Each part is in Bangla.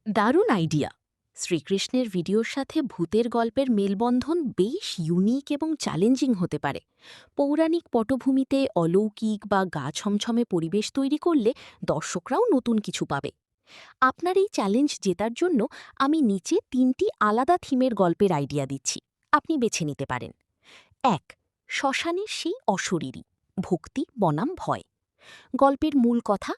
দারুণ আইডিয়া। শ্রীকৃষ্ণের ভিডিওর সাথে ভূতের গল্পের মেলবন্ধন বেশ ইউনিক এবং চ্যালেঞ্জিং হতে পারে। পৌরাণিক পটভূমিতে অলৌকিক বা গা ছমছমে পরিবেশ তৈরি করলে দর্শকরাও নতুন কিছু পাবে। আপনার এই চ্যালেঞ্জ জেতার জন্য আমি নিচে ৩টি আলাদা থিমের গল্পের আইডিয়া দিচ্ছি। আপনি বেছে নিতে পারেন। ১. শ্মশানের সেই অশরীরী, ভক্তি বনাম ভয়। গল্পের মূল কথা: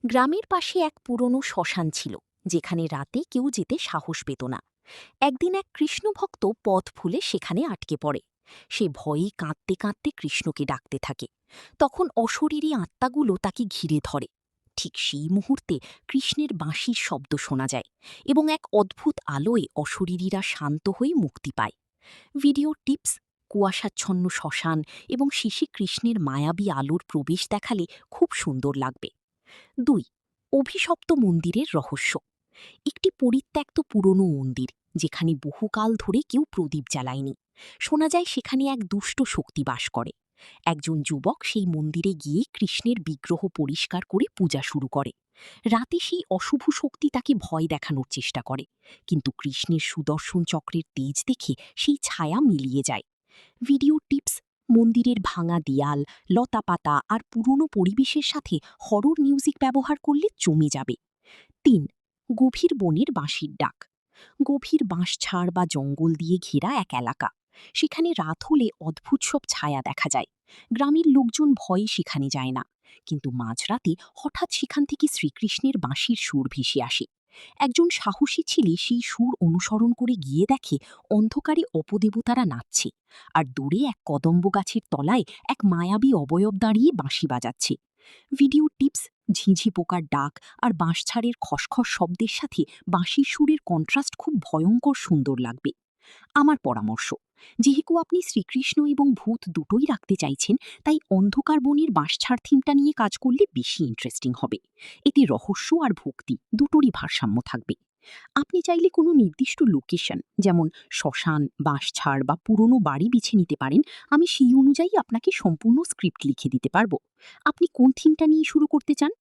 গ্রামের পাশে এক পুরনো শ্মশান ছিল, যেখানে রাতে কেউ যেতে সাহস পেত না। একদিন এক কৃষ্ণভক্ত পথ ভুলে সেখানে আটকে পড়ে। সে ভয়ে কাঁদতে কাঁদতে কৃষ্ণকে ডাকতে থাকে। তখন অশরীরী আত্মাগুলো তাকে ঘিরে ধরে। ঠিক সেই মুহূর্তে কৃষ্ণের বাঁশির শব্দ শোনা যায়, এবং এক অদ্ভুত আলোয় অশরীরীরা শান্ত হয়ে মুক্তি পায়। ভিডিও টিপস: কুয়াশাচ্ছন্ন শ্মশান এবং শিশি কৃষ্ণের মায়াবী আলোর প্রবেশ দেখালে খুব সুন্দর লাগবে। ২. অভিশপ্ত মন্দিরের রহস্য। একটি পরিত্যক্ত পুরনো মন্দির, যেখানে বহুকাল ধরে কেউ প্রদীপ জ্বালায়নি। শোনা যায় সেখানে এক দুষ্ট শক্তি বাস করে। একজন যুবক সেই মন্দিরে গিয়ে কৃষ্ণের বিগ্রহ পরিষ্কার করে পূজা শুরু করে। রাতে সেই অশুভ শক্তি তাকে ভয় দেখানোর চেষ্টা করে, কিন্তু কৃষ্ণের সুদর্শন চক্রের তেজ দেখে সেই ছায়া মিলিয়ে যায়। ভিডিও টিপস: মন্দিরের ভাঙা দেয়াল, লতাপাতা আর পুরনো পরিবেশের সাথে হরর মিউজিক ব্যবহার করলে জমে যাবে। ৩. গভীর বনের বাঁশির ডাক। গভীর বাঁশঝাড় বা জঙ্গল দিয়ে ঘেরা এক এলাকা। সেখানে রাত হলে অদ্ভুত সব ছায়া দেখা যায়। গ্রামের লোকজন ভয়ে সেখানে যায় না, কিন্তু মাঝরাতে হঠাৎ সেখান থেকে শ্রীকৃষ্ণের বাঁশির সুর ভেসে আসে। একজন সাহসী ছেলে সেই সুর অনুসরণ করে গিয়ে দেখে অন্ধকারে অপদেবতারা নাচছে, আর দূরে এক কদম্ব গাছের তলায় এক মায়াবী অবয়ব দাঁড়িয়ে বাঁশি বাজাচ্ছে। ভিডিও টিপস: ঝিঁঝি পোকার ডাক আর বাঁশঝাড়ের খসখস শব্দের সাথে বাঁশির সুরের কন্ট্রাস্ট খুব ভয়ঙ্কর সুন্দর লাগবে। আমার পরামর্শ: যেহেতু আপনি শ্রীকৃষ্ণ এবং ভূত দুটোই রাখতে চাইছেন, তাই অন্ধকার বনের বাঁশঝাড় থিমটা নিয়ে কাজ করলে বেশি ইন্টারেস্টিং হবে। এতে রহস্য আর ভক্তি দুটোরই ভারসাম্য থাকবে। আপনি চাইলে কোনো নির্দিষ্ট লোকেশন, যেমন শ্মশান, বাঁশঝাড় বা পুরনো বাড়ি বেছে নিতে পারেন। আমি সেই অনুযায়ী আপনাকে সম্পূর্ণ স্ক্রিপ্ট লিখে দিতে পারবো। আপনি কোন থিমটা নিয়ে শুরু করতে চান?